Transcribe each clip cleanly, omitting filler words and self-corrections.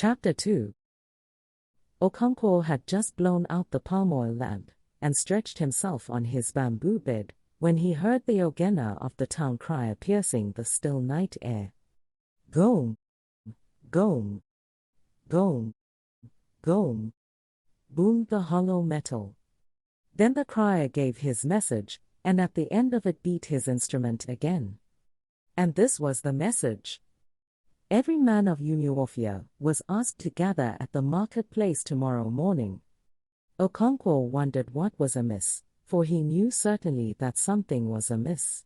Chapter 2. Okonkwo had just blown out the palm oil lamp and stretched himself on his bamboo bed when he heard the ogena of the town crier piercing the still night air. Gom, gom, gom, gom, boomed the hollow metal. Then the crier gave his message, and at the end of it beat his instrument again. And this was the message. Every man of Umuofia was asked to gather at the marketplace tomorrow morning. Okonkwo wondered what was amiss, for he knew certainly that something was amiss.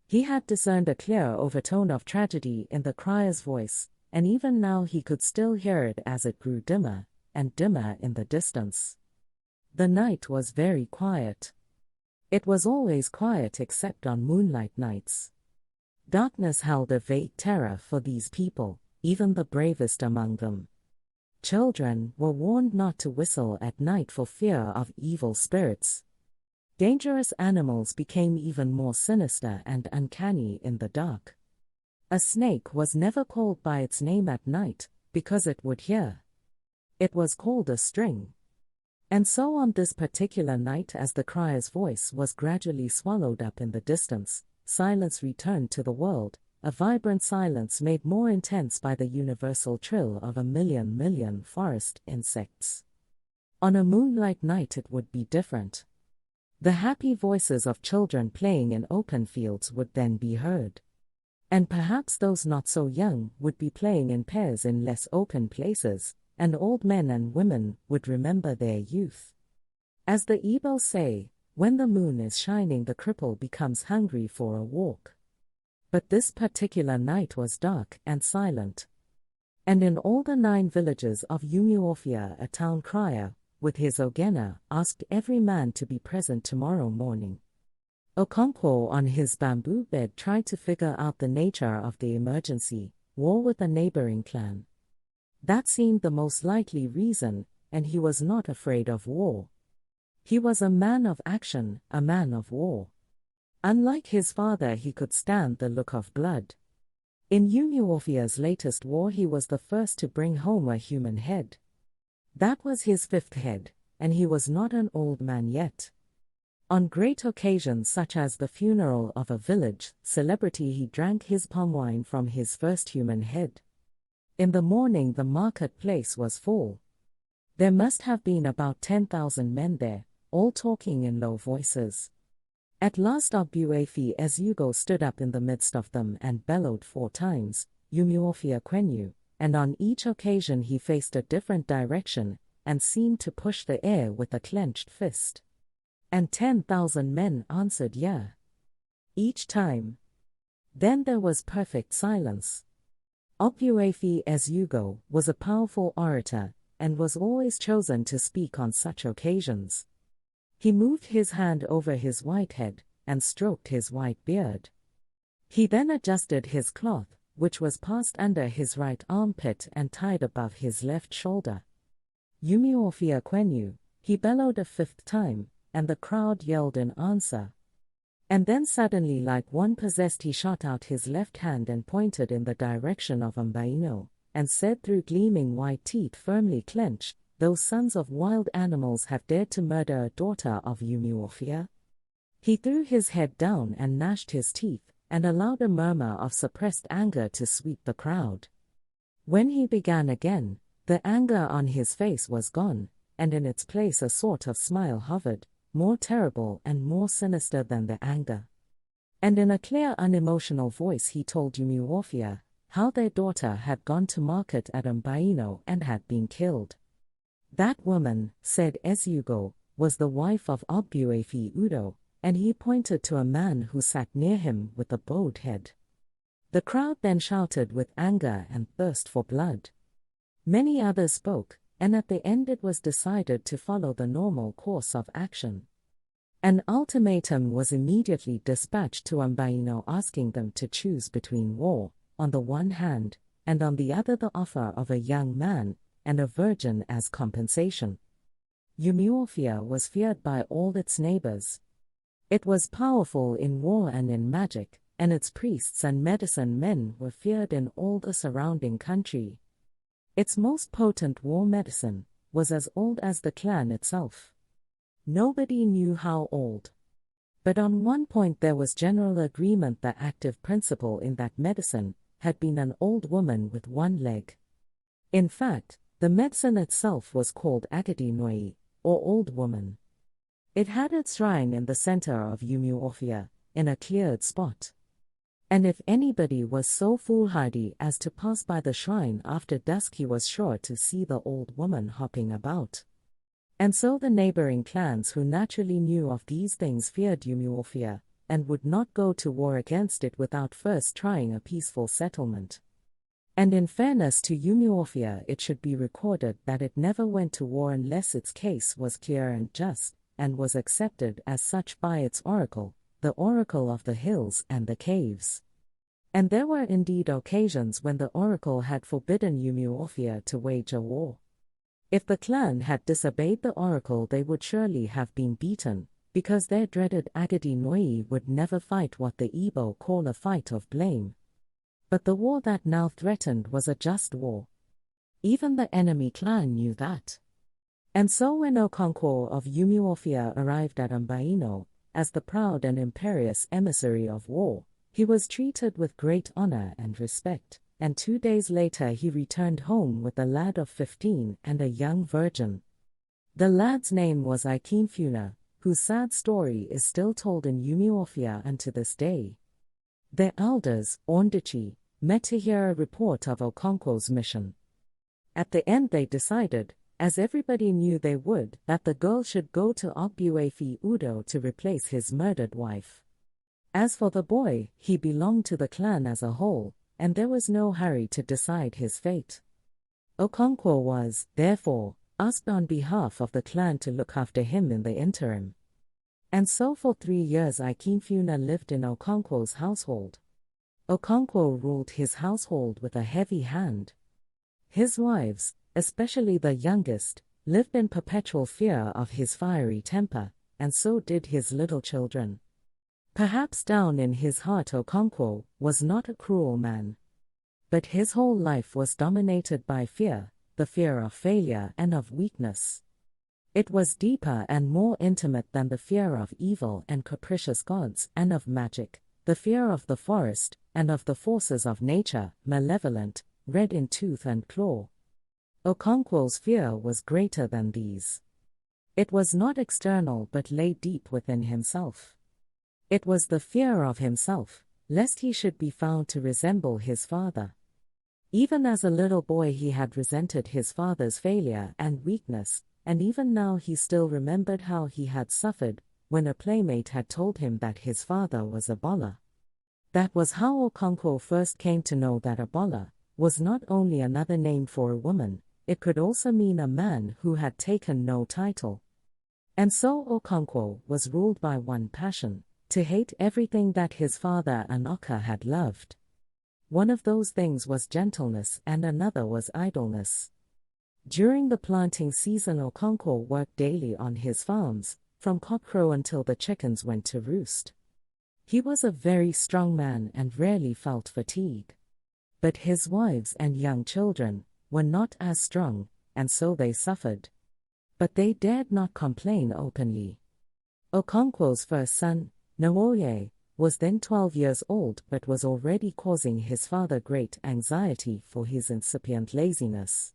He had discerned a clear overtone of tragedy in the crier's voice, and even now he could still hear it as it grew dimmer and dimmer in the distance. The night was very quiet. It was always quiet except on moonlight nights. Darkness held a vague terror for these people, even the bravest among them. Children were warned not to whistle at night for fear of evil spirits. Dangerous animals became even more sinister and uncanny in the dark. A snake was never called by its name at night, because it would hear. It was called a string. And so on this particular night, as the crier's voice was gradually swallowed up in the distance, silence returned to the world, a vibrant silence made more intense by the universal trill of a million forest insects. On a moonlight night it would be different. The happy voices of children playing in open fields would then be heard. And perhaps those not so young would be playing in pairs in less open places, and old men and women would remember their youth. As the Igbo say, when the moon is shining, the cripple becomes hungry for a walk. But this particular night was dark and silent. And in all the 9 villages of Umuofia, a town crier, with his ogena, asked every man to be present tomorrow morning. Okonkwo on his bamboo bed tried to figure out the nature of the emergency, war with a neighboring clan. That seemed the most likely reason, and he was not afraid of war. He was a man of action, a man of war. Unlike his father, he could stand the look of blood. In Umuofia's latest war, he was the first to bring home a human head. That was his 5th head, and he was not an old man yet. On great occasions such as the funeral of a village celebrity, he drank his palm wine from his first human head. In the morning the marketplace was full. There must have been about 10,000 men there, all talking in low voices. At last Obuefi Ezugo stood up in the midst of them and bellowed 4 times, Umuofia Kwenyu, and on each occasion he faced a different direction and seemed to push the air with a clenched fist. And 10,000 men answered yeah. Each time. Then there was perfect silence. Obuefi Ezugo was a powerful orator, and was always chosen to speak on such occasions. He moved his hand over his white head, and stroked his white beard. He then adjusted his cloth, which was passed under his right armpit and tied above his left shoulder. Umuofia Kwenyu, he bellowed a 5th time, and the crowd yelled in answer. And then suddenly, like one possessed, he shot out his left hand and pointed in the direction of Mbaino, and said through gleaming white teeth firmly clenched, "Those sons of wild animals have dared to murder a daughter of Umuofia?" He threw his head down and gnashed his teeth, and allowed a murmur of suppressed anger to sweep the crowd. When he began again, the anger on his face was gone, and in its place a sort of smile hovered, more terrible and more sinister than the anger. And in a clear, unemotional voice he told Umuofia how their daughter had gone to market at Mbaino and had been killed. That woman, said Ezugo, was the wife of Obuefi Udo, and he pointed to a man who sat near him with a bowed head. The crowd then shouted with anger and thirst for blood. Many others spoke, and at the end it was decided to follow the normal course of action. An ultimatum was immediately dispatched to Mbaino asking them to choose between war, on the one hand, and on the other the offer of a young man and a virgin as compensation. Umuofia was feared by all its neighbors. It was powerful in war and in magic, and its priests and medicine men were feared in all the surrounding country. Its most potent war medicine was as old as the clan itself. Nobody knew how old. But on one point there was general agreement: the active principle in that medicine had been an old woman with one leg. In fact, the medicine itself was called Agadi Noi, or Old Woman. It had its shrine in the center of Umuofia, in a cleared spot. And if anybody was so foolhardy as to pass by the shrine after dusk, he was sure to see the old woman hopping about. And so the neighboring clans, who naturally knew of these things, feared Umuofia, and would not go to war against it without first trying a peaceful settlement. And in fairness to Umuofia, it should be recorded that it never went to war unless its case was clear and just, and was accepted as such by its oracle, the oracle of the hills and the caves. And there were indeed occasions when the oracle had forbidden Umuofia to wage a war. If the clan had disobeyed the oracle, they would surely have been beaten, because their dreaded Agadi Noi would never fight what the Igbo call a fight of blame. But the war that now threatened was a just war. Even the enemy clan knew that. And so when Okonkwo of Umuofia arrived at Mbaino, as the proud and imperious emissary of war, he was treated with great honor and respect, and 2 days later he returned home with a lad of 15 and a young virgin. The lad's name was Ikemfuna, whose sad story is still told in Umuofia unto this day. Their elders, Ondichi, met to hear a report of Okonkwo's mission. At the end they decided, as everybody knew they would, that the girl should go to Ogbuefi Udo to replace his murdered wife. As for the boy, he belonged to the clan as a whole, and there was no hurry to decide his fate. Okonkwo was, therefore, asked on behalf of the clan to look after him in the interim. And so for 3 years Ikemfuna lived in Okonkwo's household. Okonkwo ruled his household with a heavy hand. His wives, especially the youngest, lived in perpetual fear of his fiery temper, and so did his little children. Perhaps down in his heart Okonkwo was not a cruel man. But his whole life was dominated by fear, the fear of failure and of weakness. It was deeper and more intimate than the fear of evil and capricious gods and of magic, the fear of the forest and of the forces of nature, malevolent, red in tooth and claw. Okonkwo's fear was greater than these. It was not external but lay deep within himself. It was the fear of himself, lest he should be found to resemble his father. Even as a little boy he had resented his father's failure and weakness, and even now he still remembered how he had suffered when a playmate had told him that his father was a bola. That was how Okonkwo first came to know that a bola was not only another name for a woman, it could also mean a man who had taken no title. And so Okonkwo was ruled by one passion: to hate everything that his father Anoka had loved. One of those things was gentleness and another was idleness. During the planting season Okonkwo worked daily on his farms, from cockcrow until the chickens went to roost. He was a very strong man and rarely felt fatigue. But his wives and young children were not as strong, and so they suffered. But they dared not complain openly. Okonkwo's first son, Nwoye, was then 12 years old but was already causing his father great anxiety for his incipient laziness.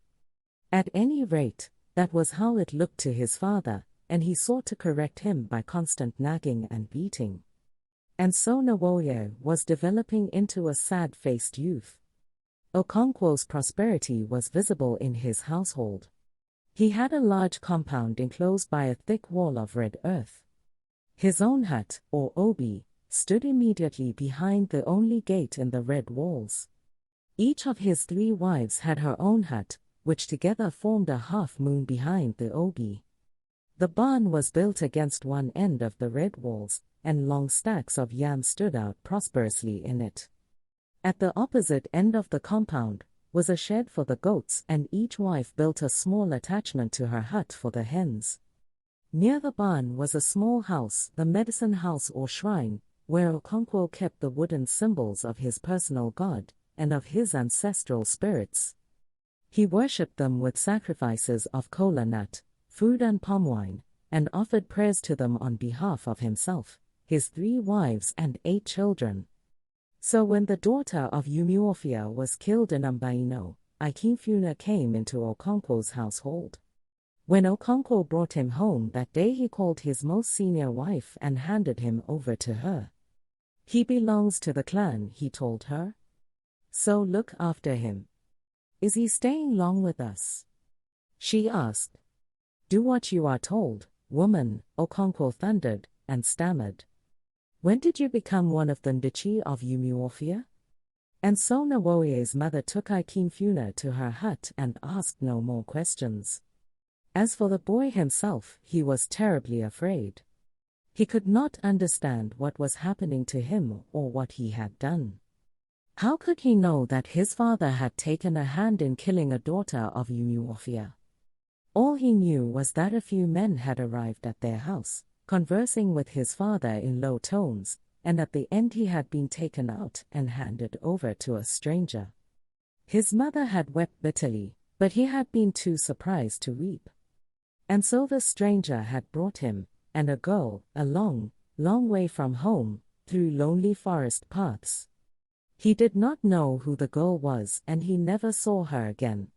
At any rate, that was how it looked to his father, and he sought to correct him by constant nagging and beating. And so Nwoye was developing into a sad-faced youth. Okonkwo's prosperity was visible in his household. He had a large compound enclosed by a thick wall of red earth. His own hut, or obi, stood immediately behind the only gate in the red walls. Each of his 3 wives had her own hut, which together formed a half-moon behind the obi. The barn was built against one end of the red walls, and long stacks of yams stood out prosperously in it. At the opposite end of the compound was a shed for the goats, and each wife built a small attachment to her hut for the hens. Near the barn was a small house, the medicine house or shrine, where Okonkwo kept the wooden symbols of his personal god and of his ancestral spirits. He worshipped them with sacrifices of kola nut, food and palm wine, and offered prayers to them on behalf of himself, his 3 wives and 8 children. So when the daughter of Umuofia was killed in Ambaino, Ikemefuna came into Okonkwo's household. When Okonkwo brought him home that day, he called his most senior wife and handed him over to her. He belongs to the clan, he told her. So look after him. Is he staying long with us? She asked. Do what you are told, woman, Okonkwo thundered, and stammered. When did you become one of the Ndichi of Umuofia? And so Nwoye's mother took Ikemefuna to her hut and asked no more questions. As for the boy himself, he was terribly afraid. He could not understand what was happening to him or what he had done. How could he know that his father had taken a hand in killing a daughter of Umuofia? All he knew was that a few men had arrived at their house, conversing with his father in low tones, and at the end he had been taken out and handed over to a stranger. His mother had wept bitterly, but he had been too surprised to weep. And so the stranger had brought him, and a girl, a long, long way from home, through lonely forest paths. He did not know who the girl was, and he never saw her again.